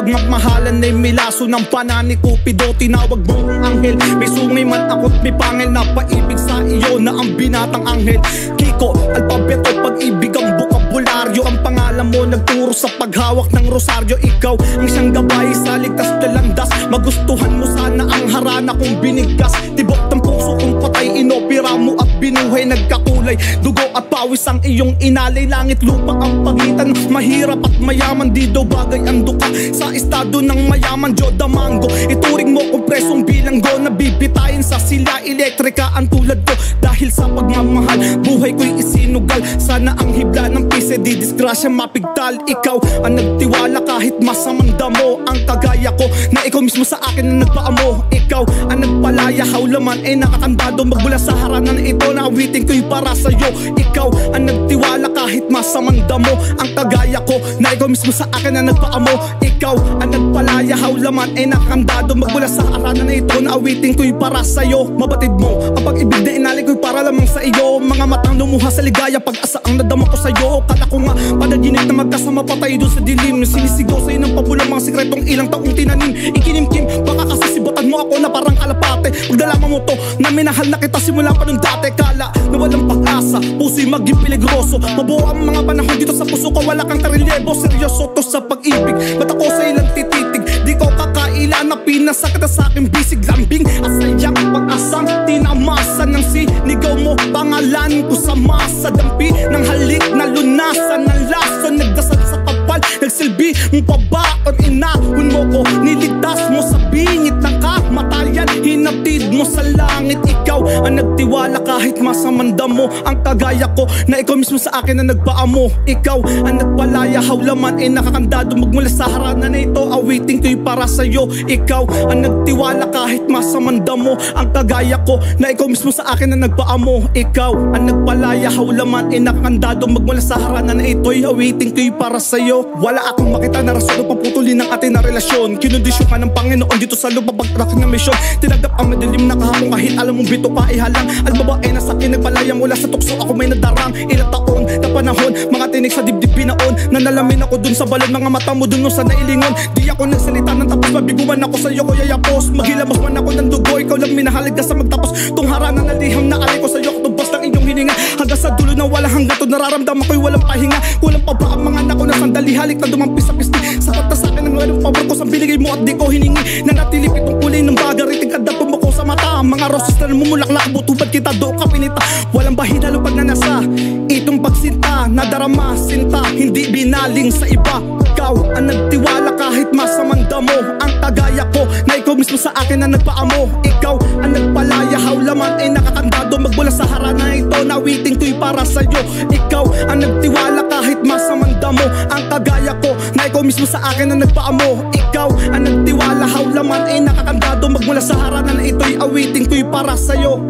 pagmamahalan ay may laso ng panani Cupido. Tinawag mo ang anghel, may sungay man ako't may pangil na paibig sa iyo na ang binatang anghel. Kiko, alpabeto, pag-ibig ang bukabularyo. Ang pangalan mo nagturo sa paghawak ng rosaryo. Ikaw ang siyang gabay sa ligtas na landas. Magustuhan mo sana ang harana kung binigkas. Tibok ng puso kung patay, inopera mo at binuhay. Nagkakulay, dugo at pawis ang iyong inalay. Langit lupa ang pagitan, mahirap at mayaman. Di daw bagay ang duka sa estado ng mayaman. Joda Mango, ituring mo kung presong bilanggo. Nabibitayin sa sila elektrika ang tulad ko. Dahil sa pagmamahal, buhay ko'y isinugal. Sana ang hibla ng pise di disgrasya mapigtal. Ikaw ang nagtiwala kahit masamang damo. Ang kagaya ko na ikaw mismo sa akin na nagpaamo. Ikaw ang nagpalaya, haulaman ay nakakandado. Magmula sa haranan ito na awitin ko'y para sa'yo. Ikaw ang nagtiwala kahit masamang damo. Ang kagaya ko na ikaw mismo sa akin na nagpaamo. Ikaw ang nagpalaya, haulaman ay nakakandado. Magmula sa haranan ito na awitin ko'y para sa'yo. Mabatid mo ang pag-ibig na inalay ko'y para lamang sa iyo. Mga matang lumuha sa ligaya, pag-asa ang nadama ko sa'yo. Kala ko nga panaginip na magkasama pa tayo doon sa dilim. Sinisigaw sa'yo ng pabulang mga sikretong ilang taong tinanim. Ikinimkim, baka kasi sibutan mo ako na parang kalapate. Pagdalaman mo to na minahal na kita simula pa nung dati. Kala na walang pag-asa, puso'y maging peligroso. Mabuo ang mga panahon dito sa puso ko, wala kang karelyebo. Seryoso to sa pag-ibig, ba't ako sa ilang tititig? Di ko kakaila na pinasakit na sa'king bisig. Lambing at sayang pag-asang tinamasan ng sinigaw mo. Pangalan ko sa masa, dampi ng halik na lunasan ng laso. Nagdasal sa kapal, nagsilbi mong pabaon. Inahon mo ko, niligtas mo sa bingit ng kamatayan. Hinapid mo sa langit. Ikaw ang nagtiwala kahit masamang damo. Ang kagaya ko na ikaw mismo sa akin na nagpaamo. Ikaw ang nagpalaya, haulaman ay nakakandado. Magmula sa haranan na ito, awitin ko'y para sa'yo. Ikaw ang nagtiwala kahit masamang damo. Ang kagaya ko na ikaw mismo sa akin na nagpaamo. Ikaw ang nagpalaya, haulaman ay nakakandado. Magmula sa haranan na ito'y awitin ko'y para sa'yo. Wala akong makita na rason upang putulin ang ating na relasyon. Kinondisyon ka ng Panginoon dito sa lupa pag-aking na misyon. Tinagap ang madilim na kahapon kahit alam mong bito pa ihalang. Ang babae na sa'kin nagpalaya mula sa tukso, ako may nadarang. Ilang taon na panahon, mga tinig sa dibdib pinaon. Nanalamin ako dun sa balon, mga mata mo dun sa nailingon. Di ako nagsalita ng tapos, mabiguan ako sa'yo ko yayapos. Maghilamos man ako ng dugo, ikaw lang minahalig ka sa magtapos. Tung haranan na liham na alay ko sa'yo, katubos ng iyong hininga. Hanggang sa dulo na walang hanggang to, nararamdaman ko'y walang pahinga. Kulang pa ba ang mga nako na sandali, halik na dumampi sa pisti. Sapat na sa'kin ang walang pabor ko sa binigay mo at di ko hiningi. Nanatili itong kulay ng bagaritig at dapo mo ko sa mata. Mga roses na namumulaklak, butubad kita do ka pinita. Walang bahida lupag na nasa itong pagsinta. Nadarama, sinta, hindi binaling sa iba. Ikaw ang nagtiwala kahit masamang damo. Ang kagaya ko na ikaw mismo sa akin na nagpaamo. Ikaw ang nagpalaya, haulaman ay nakakandado. Magmula sa haranan ito, nawitin ko'y para sa'yo. Ikaw ang nagtiwala kahit masamang damo. Ang kagaya ko na ikaw mismo sa akin na nagpaamo. Ikaw ang nagtiwala, haulaman ay nakakandado. Magmula sa haranan ito'y awitin ko'y para sa'yo.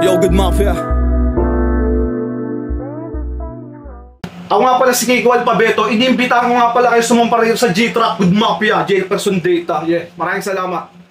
Yo, Good Mafia. Ako nga pala si Kiko Alpabeto. Inimbitahan ko nga pala kayo sumumpa rin sa G-Track Good Mafia, Jailperson Data. Yeah, maraming salamat.